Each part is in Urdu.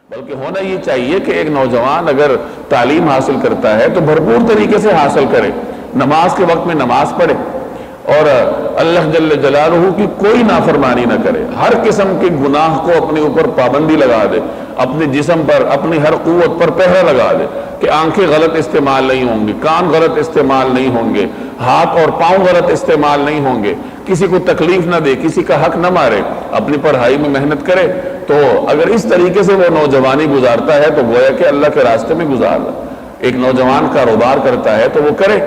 بلکہ ہونا یہ چاہیے کہ ایک نوجوان اگر تعلیم حاصل کرتا ہے تو بھرپور طریقے سے حاصل کرے، نماز کے وقت میں نماز پڑھے اور اللہ جل جلالہ کی کوئی نافرمانی نہ کرے، ہر قسم کے گناہ کو اپنے اوپر پابندی لگا دے، اپنے جسم پر اپنی ہر قوت پر پہرا لگا دے کہ آنکھیں غلط استعمال نہیں ہوں گی، کان غلط استعمال نہیں ہوں گے، ہاتھ اور پاؤں غلط استعمال نہیں ہوں گے، کسی کو تکلیف نہ دے، کسی کا حق نہ مارے، اپنی پڑھائی میں محنت کرے۔ تو اگر اس طریقے سے وہ نوجوانی گزارتا ہے تو گویا کہ اللہ کے راستے میں گزار رہا ہے۔ ایک نوجوان کاروبار کرتا ہے تو وہ کرے،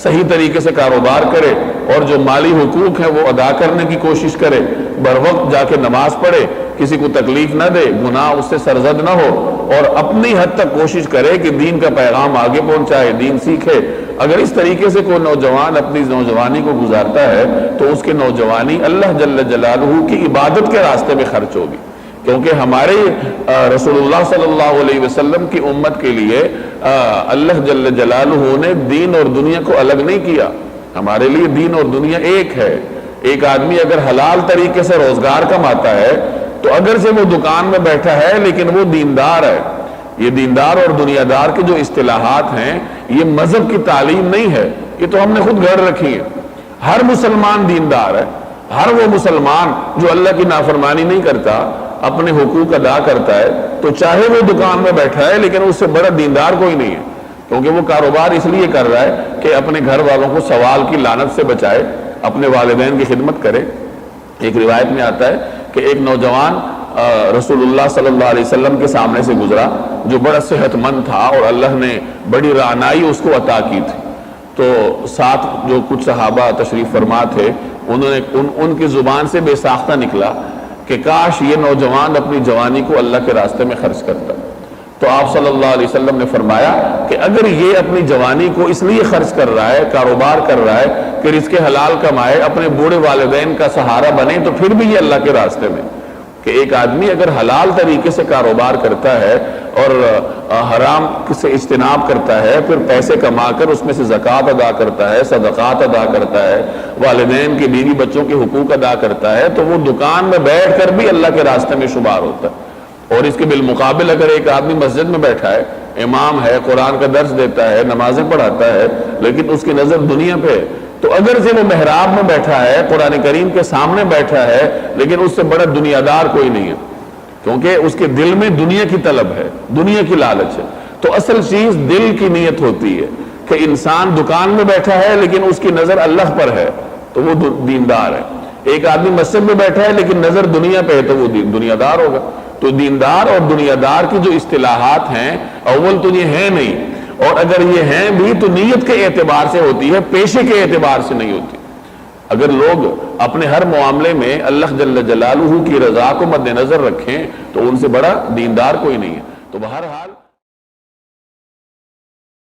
صحیح طریقے سے کاروبار کرے اور جو مالی حقوق ہیں وہ ادا کرنے کی کوشش کرے، بر وقت جا کے نماز پڑھے، کسی کو تکلیف نہ دے، گناہ اس سے سرزد نہ ہو اور اپنی حد تک کوشش کرے کہ دین کا پیغام آگے پہنچائے، دین سیکھے۔ اگر اس طریقے سے کوئی نوجوان اپنی نوجوانی کو گزارتا ہے تو اس کی نوجوانی اللہ جل جلالہ کی عبادت کے راستے میں خرچ ہوگی، کیونکہ ہمارے رسول اللہ صلی اللہ علیہ وسلم کی امت کے لیے اللہ جل جلالہ نے دین اور دنیا کو الگ نہیں کیا۔ ہمارے لیے دین اور دنیا ایک ہے۔ ایک آدمی اگر حلال طریقے سے روزگار کماتا ہے تو اگر سے وہ دکان میں بیٹھا ہے لیکن وہ دیندار ہے۔ یہ دیندار اور دنیا دار کے جو اصطلاحات ہیں یہ مذہب کی تعلیم نہیں ہے، یہ تو ہم نے خود گھڑ رکھی ہے۔ ہر مسلمان دیندار ہے، ہر وہ مسلمان جو اللہ کی نافرمانی نہیں کرتا، اپنے حقوق ادا کرتا ہے، تو چاہے وہ دکان میں بیٹھا ہے لیکن اس سے بڑا دیندار کوئی نہیں ہے، کیونکہ وہ کاروبار اس لیے کر رہا ہے کہ اپنے گھر والوں کو سوال کی لعنت سے بچائے، اپنے والدین کی خدمت کرے۔ ایک روایت میں آتا ہے کہ ایک نوجوان رسول اللہ صلی اللہ علیہ وسلم کے سامنے سے گزرا جو بڑا صحت مند تھا اور اللہ نے بڑی رعنائی اس کو عطا کی تھی۔ تو ساتھ جو کچھ صحابہ تشریف فرما تھے انہوں نے ان کی زبان سے بے ساختہ نکلا کہ کاش یہ نوجوان اپنی جوانی کو اللہ کے راستے میں خرچ کرتا۔ تو آپ صلی اللہ علیہ وسلم نے فرمایا کہ اگر یہ اپنی جوانی کو اس لیے خرچ کر رہا ہے، کاروبار کر رہا ہے کہ رزق حلال کمائے، اپنے بوڑھے والدین کا سہارا بنے، تو پھر بھی یہ اللہ کے راستے میں کہ ایک آدمی اگر حلال طریقے سے کاروبار کرتا ہے اور حرام سے اجتناب کرتا ہے، پھر پیسے کما کر اس میں سے زکوٰۃ ادا کرتا ہے، صدقات ادا کرتا ہے، والدین کے بیوی بچوں کے حقوق ادا کرتا ہے، تو وہ دکان میں بیٹھ کر بھی اللہ کے راستے میں شمار ہوتا ہے۔ اور اس کے بالمقابل اگر ایک آدمی مسجد میں بیٹھا ہے، امام ہے، قرآن کا درس دیتا ہے، نمازیں پڑھاتا ہے، لیکن اس کی نظر دنیا پہ ہے، تو اگر سے وہ محراب میں بیٹھا ہے، قرآن کریم کے سامنے بیٹھا ہے، لیکن اس سے بڑا دنیا دار کوئی نہیں ہے، کیونکہ اس کے دل میں دنیا کی طلب ہے، دنیا کی لالچ ہے۔ تو اصل چیز دل کی نیت ہوتی ہے کہ انسان دکان میں بیٹھا ہے لیکن اس کی نظر اللہ پر ہے تو وہ دیندار ہے۔ ایک آدمی مسجد میں بیٹھا ہے لیکن نظر دنیا پہ ہے تو وہ دنیا دار ہوگا۔ تو دیندار اور دنیا دار کی جو اصطلاحات ہیں اول تو یہ ہیں نہیں، اور اگر یہ ہیں بھی تو نیت کے اعتبار سے ہوتی ہے، پیشے کے اعتبار سے نہیں ہوتی۔ اگر لوگ اپنے ہر معاملے میں اللہ جل جلالہ کی رضا کو مد نظر رکھیں تو ان سے بڑا دیندار کوئی نہیں ہے۔ تو بہرحال